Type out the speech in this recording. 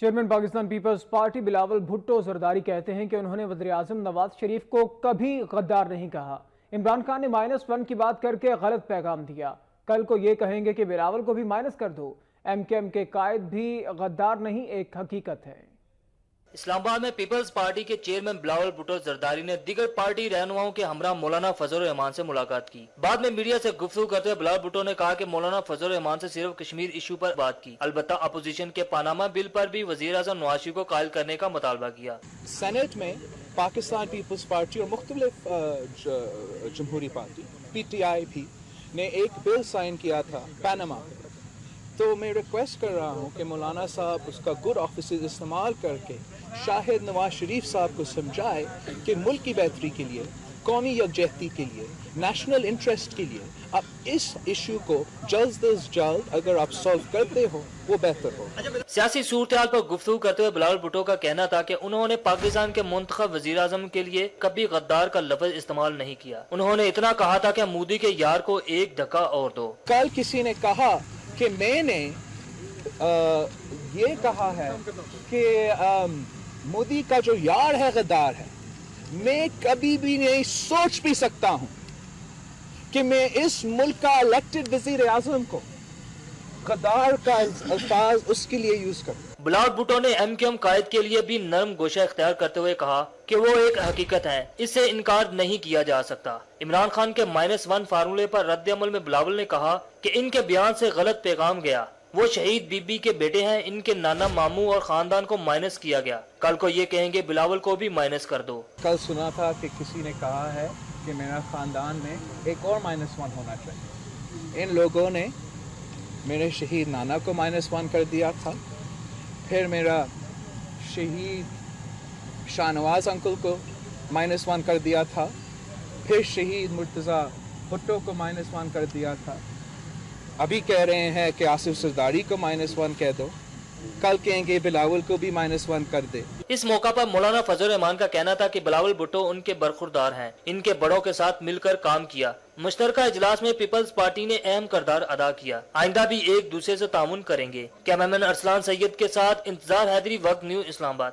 Chairman Pakistan Peoples Party Bilawal Bhutto Zardari کہتے ہیں کہ انہوں نے وزیراعظم نواز شریف کو کبھی غدار نہیں کہا۔ عمران خان نے -1 کی بات کر کے غلط پیغام دیا۔ کل کو یہ کہیں گے کہ بلاول کو بھی مائنس کر دو۔ ایم کیو ایم کے قائد بھی غدار نہیں، ایک حقیقت ہے۔ اسلام آباد میں پیپلز پارٹی کے چیئرمین بلاول بھٹو زرداری نے دیگر پارٹی رہنماؤں کے ہمراہ مولانا فضل الرحمان سے ملاقات کی۔ بعد میں میڈیا سے گفتگو کرتے ہوئے بلاول بھٹو نے کہا کہ مولانا فضل الرحمان سے صرف کشمیر ایشو پر بات کی، البتہ اپوزیشن کے پاناما بل پر بھی وزیر اعظم نواز شریف کو قائل کرنے کا مطالبہ کیا۔ سینٹ میں پاکستان پیپلز پارٹی اور مختلف جمہوری پارٹی پی ٹی آئی بھی نے ایک بل سائن کیا تھا پاناما پر، تو میں ریکویسٹ کر رہا ہوں کہ مولانا صاحب اس کا گڈ آفیسز استعمال کر کے شاہد نواز شریف صاحب کو سمجھائے کہ ملک کی بہتری کے لیے، قومی یکجہتی کے لیے، نیشنل انٹرسٹ کے لیے اب اس ایشو کو جلد از جلد اگر آپ سالو کرتے ہو وہ بہتر ہو۔ سیاسی صورتحال پر گفتگو کرتے ہوئے بلاول بھٹو کا کہنا تھا کہ انہوں نے پاکستان کے منتخب وزیر اعظم کے لیے کبھی غدار کا لفظ استعمال نہیں کیا۔ انہوں نے اتنا کہا تھا کہ مودی کے یار کو ایک دھکا اور دو۔ کل کسی نے کہا کہ میں نے یہ کہا ہے کہ مودی کا جو یار ہے غدار ہے۔ میں کبھی بھی نہیں سوچ بھی سکتا ہوں کہ میں اس ملک کا الیکٹڈ وزیر اعظم کو غدار کا الفاظ اس کے لیے یوز کروں۔ بلاول بھٹو نے ایم کیو ایم قائد کے لیے بھی نرم گوشہ اختیار کرتے ہوئے کہا کہ وہ ایک حقیقت ہے، اس سے انکار نہیں کیا جا سکتا۔ عمران خان کے -1 فارمولے پر رد عمل میں بلاول نے کہا کہ ان کے بیان سے غلط پیغام گیا، وہ شہید بی بی کے بیٹے ہیں، ان کے نانا ماموں اور خاندان کو مائنس کیا گیا، کل کو یہ کہیں گے بلاول کو بھی مائنس کر دو۔ کل سنا تھا کہ کسی نے کہا ہے کہ میرا خاندان میں ایک اور -1 ہونا چاہیے۔ ان لوگوں نے میرے شہید نانا کو -1 کر دیا تھا، پھر میرا شہید شاہ نواز انکل کو -1 کر دیا تھا، پھر شہید مرتضیٰ بھٹو کو -1 کر دیا تھا، ابھی کہہ رہے ہیں کہ آصف زرداری کو -1 کہہ دو، کل کہیں گے بلاول کو بھی -1 کر دے۔ اس موقع پر مولانا فضل الرحمان کا کہنا تھا کہ بلاول بھٹو ان کے برخوردار ہیں، ان کے بڑوں کے ساتھ مل کر کام کیا۔ مشترکہ اجلاس میں پیپلز پارٹی نے اہم کردار ادا کیا، آئندہ بھی ایک دوسرے سے تعاون کریں گے۔ کیمرامین ارسلان سید کے ساتھ انتظار حیدری، وقت نیوز، اسلام آباد۔